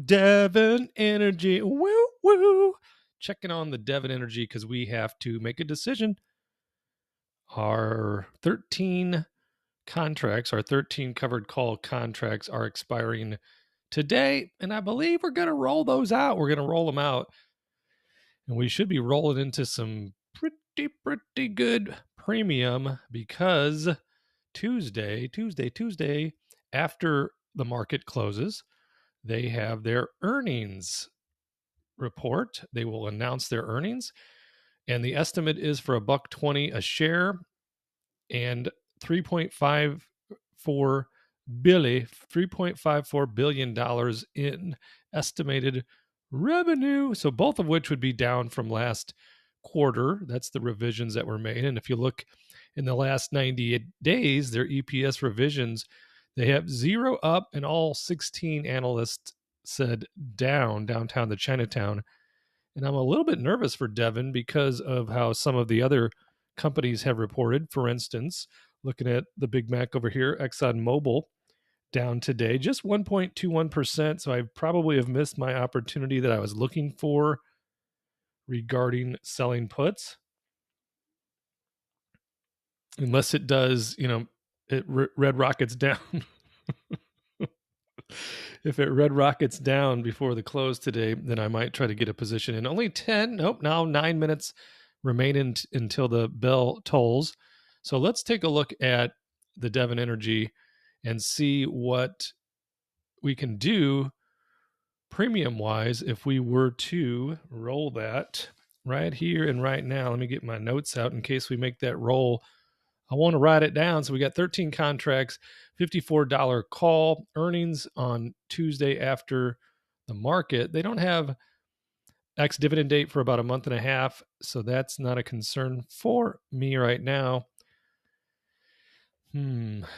Devon Energy. Woo, woo. Checking on the Devon Energy because we have to make a decision. Our 13 contracts, our 13 covered call contracts are expiring today, and I believe we're going to roll those out. We're going to roll them out, and we should be rolling into some pretty good premium because Tuesday, after the market closes, they have their earnings report. They will announce their earnings, and the estimate is for $1.20 a share and $3.54 billion in estimated revenue. So both of which would be down from last quarter. That's the revisions that were made. And if you look in the last 90 days, their EPS revisions, they have 0 up, and all 16 analysts said downtown to Chinatown. And I'm a little bit nervous for Devon because of how some of the other companies have reported. For instance, looking at the Big Mac over here, ExxonMobil down today, just 1.21%. So I probably have missed my opportunity that I was looking for regarding selling puts. Unless it does, it red rockets down. If it red rockets down before the close today, then I might try to get a position in. Only 9 minutes remain until the bell tolls. So let's take a look at the Devon Energy and see what we can do premium-wise if we were to roll that right here and right now. Let me get my notes out in case we make that roll. I want to write it down. So we got 13 contracts, $54 call, earnings on Tuesday after the market. They don't have ex-dividend date for about a month and a half, so that's not a concern for me right now.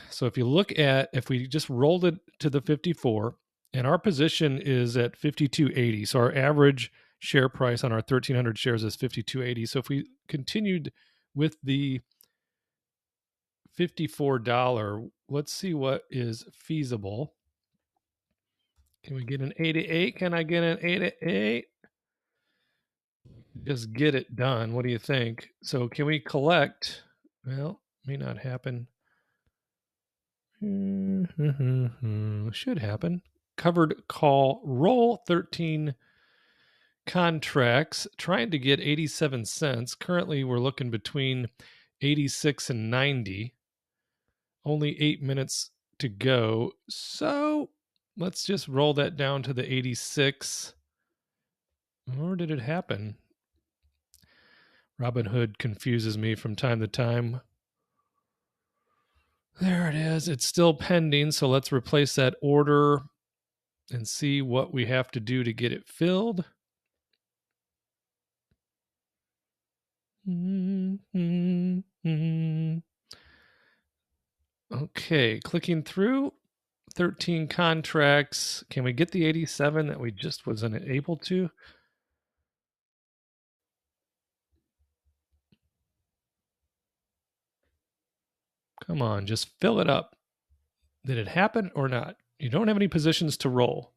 So if we just rolled it to the 54, and our position is at 52.80, so our average share price on our 1,300 shares is 52.80. So if we continued with the $54, let's see what is feasible. Can we get an 88? Can I get an 88? Just get it done. What do you think? So can we collect? Well, may not happen. Should happen. Covered call, roll 13 contracts, trying to get 87 cents. Currently, we're looking between 86 and 90. Only 8 minutes to go. So let's just roll that down to the 86. Or did it happen? Robinhood confuses me from time to time. There it is. It's still pending. So let's replace that order and see what we have to do to get it filled. Okay, clicking through 13 contracts. Can we get the 87 that we just wasn't able to? Come on, just fill it up. Did it happen or not? You don't have any positions to roll.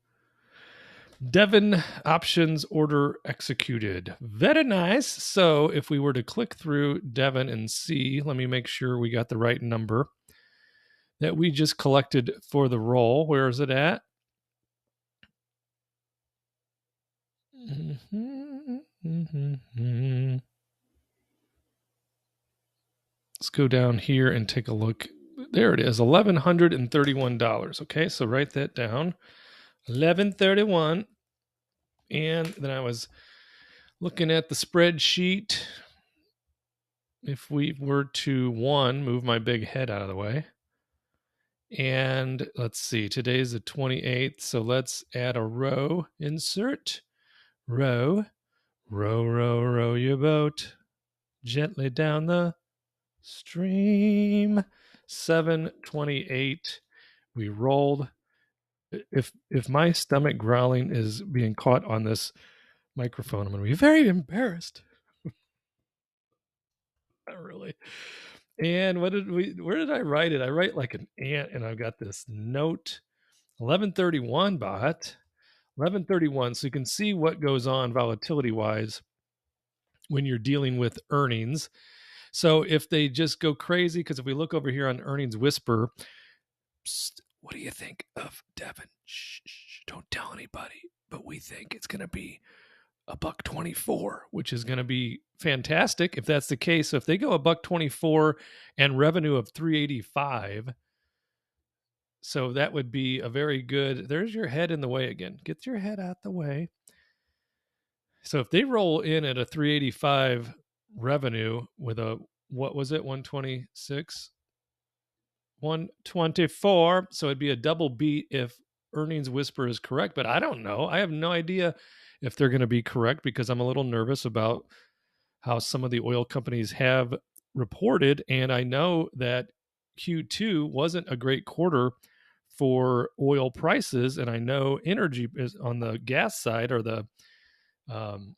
Devon options order executed. Very nice. So if we were to click through Devon and see, let me make sure we got the right number that we just collected for the roll. Where is it at? Let's go down here and take a look. There it is, $1,131. Okay, so write that down. $1,131. And then I was looking at the spreadsheet. If we were to, move my big head out of the way. And let's see, today's the 28th. So let's add a row, insert, row, row your boat gently down the stream. 728. We rolled. If my stomach growling is being caught on this microphone, I'm going to be very embarrassed. Not really. And where did I write it? I write like an ant, and I've got this note. 1131 bot. 1131. So you can see what goes on volatility wise when you're dealing with earnings. So if they just go crazy, because if we look over here on Earnings Whisper, what do you think of Devon? Shh, shh, don't tell anybody, but we think it's going to be a buck 24, which is going to be fantastic if that's the case. So if they go a buck 24 and revenue of 385, so that would be a very good. There's your head in the way again. Get your head out the way. So if they roll in at a 385 revenue with a, what was it, 126, 124, so it'd be a double beat if Earnings Whisper is correct, but I don't know. I have no idea if they're going to be correct because I'm a little nervous about how some of the oil companies have reported, and I know that Q2 wasn't a great quarter for oil prices, and I know energy is on the gas side, or um,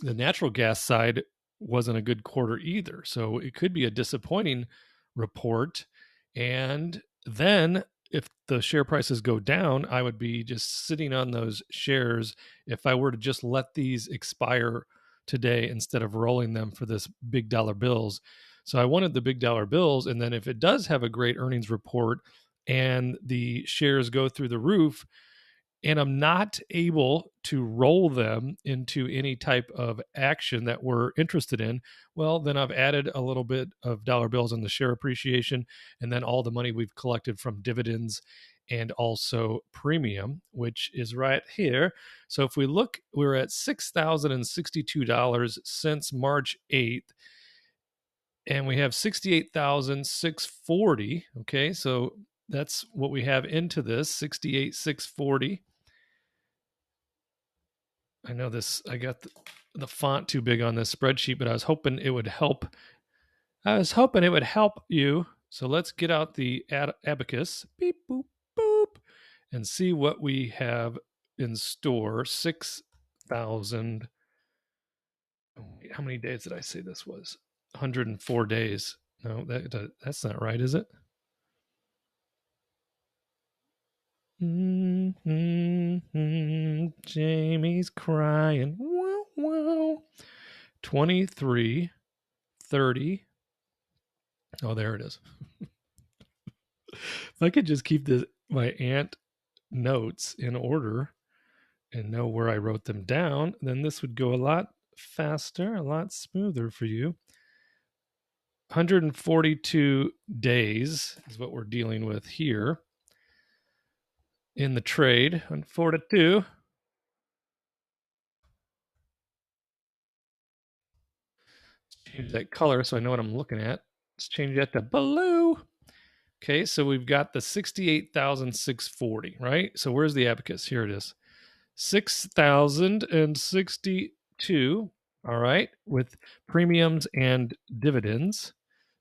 the natural gas side wasn't a good quarter either. So it could be a disappointing report. And then if the share prices go down, I would be just sitting on those shares if I were to just let these expire today instead of rolling them for this big dollar bills. So I wanted the big dollar bills. And then if it does have a great earnings report and the shares go through the roof, and I'm not able to roll them into any type of action that we're interested in, well, then I've added a little bit of dollar bills on the share appreciation, and then all the money we've collected from dividends and also premium, which is right here. So if we look, we're at $6,062 since March 8th, and we have 68,640. Okay, so that's what we have into this, 68,640. I know this, I got the font too big on this spreadsheet, but I was hoping it would help. I was hoping it would help you. So let's get out the abacus, beep, boop, boop, and see what we have in store. 6,000. How many days did I say this was? 104 days. No, that's not right, is it? Jamie's crying. Wow, wow. 23, 30. Oh, there it is. If I could just keep my aunt notes in order and know where I wrote them down, then this would go a lot faster, a lot smoother for you. 142 days is what we're dealing with here in the trade. 142. Change that color so I know what I'm looking at. Let's change that to blue. Okay, so we've got the 68,640, right? So where's the abacus? Here it is. 6,062, all right, with premiums and dividends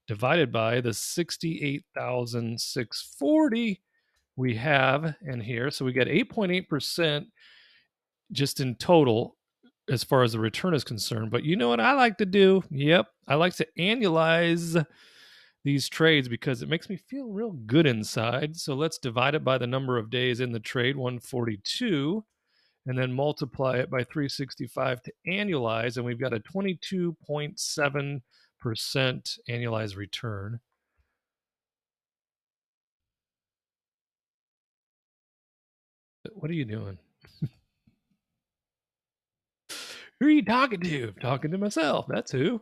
divided by the 68,640 we have in here. So we got 8.8% just in total as far as the return is concerned. But you know what I like to do? Yep, I like to annualize these trades because it makes me feel real good inside. So let's divide it by the number of days in the trade, 142, and then multiply it by 365 to annualize, and we've got a 22.7% annualized return. What are you doing? Who are you talking to? I'm talking to myself. That's who.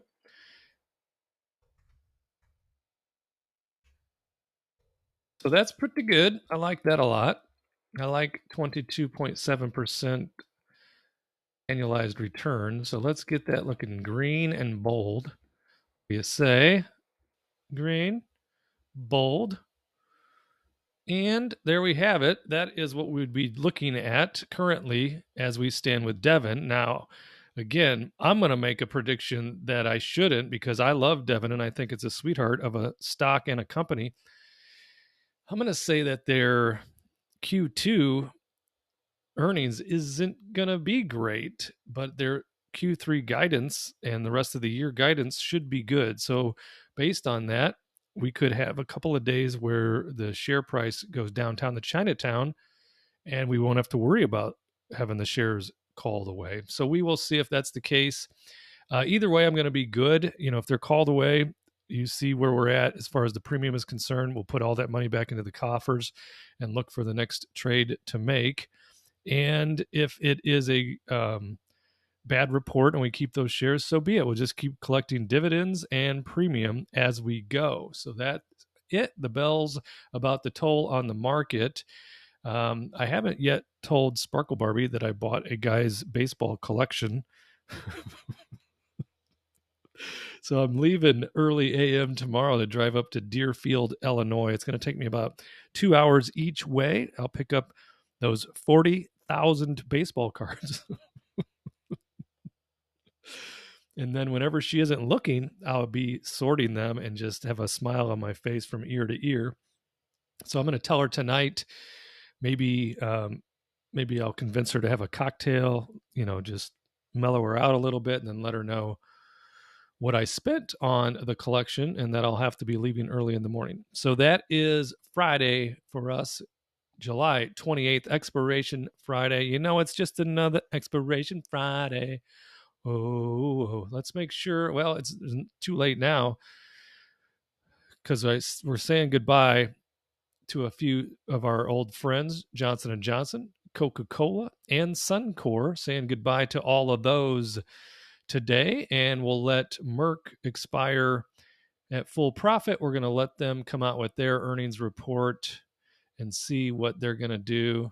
So that's pretty good. I like that a lot. I like 22.7% annualized return. So let's get that looking green and bold. You say green, bold. And there we have it. That is what we would be looking at currently as we stand with Devon. Now, again, I'm going to make a prediction that I shouldn't because I love Devon and I think it's a sweetheart of a stock and a company. I'm going to say that their Q2 earnings isn't going to be great, but their Q3 guidance and the rest of the year guidance should be good. So, based on that, we could have a couple of days where the share price goes downtown to Chinatown and we won't have to worry about having the shares called away. So we will see if that's the case. Either way, I'm going to be good. If they're called away, you see where we're at as far as the premium is concerned. We'll put all that money back into the coffers and look for the next trade to make. And if it is a bad report and we keep those shares, so be it. We'll just keep collecting dividends and premium as we go. So that's it. The bells about the toll on the market. I haven't yet told Sparkle Barbie that I bought a guy's baseball collection. So I'm leaving early AM tomorrow to drive up to Deerfield, Illinois. It's going to take me about 2 hours each way. I'll pick up those 40,000 baseball cards. And then whenever she isn't looking, I'll be sorting them and just have a smile on my face from ear to ear. So I'm going to tell her tonight, maybe I'll convince her to have a cocktail, just mellow her out a little bit, and then let her know what I spent on the collection, and that I'll have to be leaving early in the morning. So that is Friday for us, July 28th, Expiration Friday. It's just another Expiration Friday. Oh, let's make sure. Well, it's too late now because we're saying goodbye to a few of our old friends, Johnson & Johnson, Coca-Cola, and Suncor, saying goodbye to all of those today. And we'll let Merck expire at full profit. We're going to let them come out with their earnings report and see what they're going to do.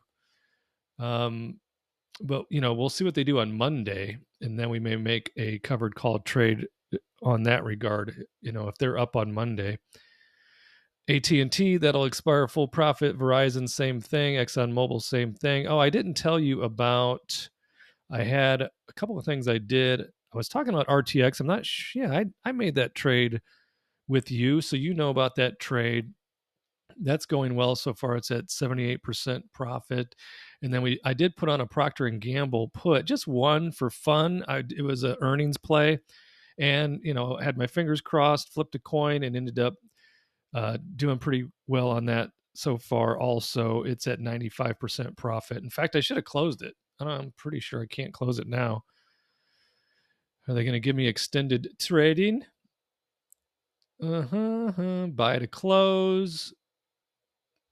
But we'll see what they do on Monday, and then we may make a covered call trade on that regard. If they're up on Monday. AT&T, that'll expire full profit. Verizon, same thing. ExxonMobil, same thing. Oh, I didn't tell you about, I had a couple of things I did. I was talking about RTX. I'm not sure. Yeah, I made that trade with you, so you know about that trade. That's going well so far. It's at 78% profit. And then I did put on a Procter & Gamble put, just one for fun. It was an earnings play, and had my fingers crossed, flipped a coin, and ended up doing pretty well on that so far. Also, it's at 95% profit. In fact, I should have closed it. I'm pretty sure I can't close it now. Are they going to give me extended trading? Buy to close.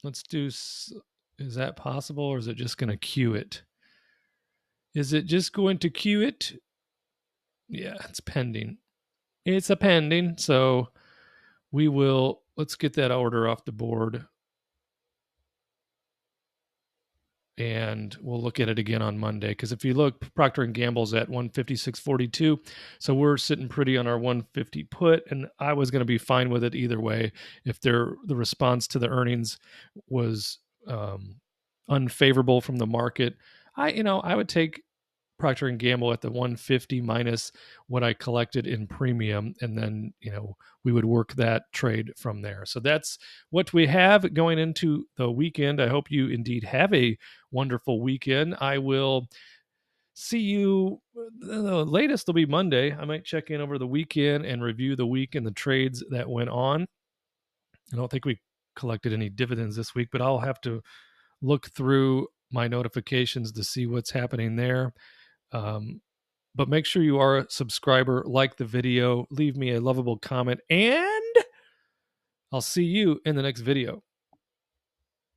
Let's do. Is that possible, or is it just going to queue it? Is it just going to queue it? Yeah, it's pending. It's a pending. So let's get that order off the board. And we'll look at it again on Monday, because if you look, Procter & Gamble's at 156.42, so we're sitting pretty on our 150 put, and I was going to be fine with it either way. If the response to the earnings was unfavorable from the market, I would take Procter & Gamble at the 150 minus what I collected in premium, and then we would work that trade from there. So that's what we have going into the weekend. I hope you indeed have a wonderful weekend. I will see you. The latest will be Monday. I might check in over the weekend and review the week and the trades that went on. I don't think we collected any dividends this week, but I'll have to look through my notifications to see what's happening there. But make sure you are a subscriber, like the video, leave me a lovable comment, and I'll see you in the next video.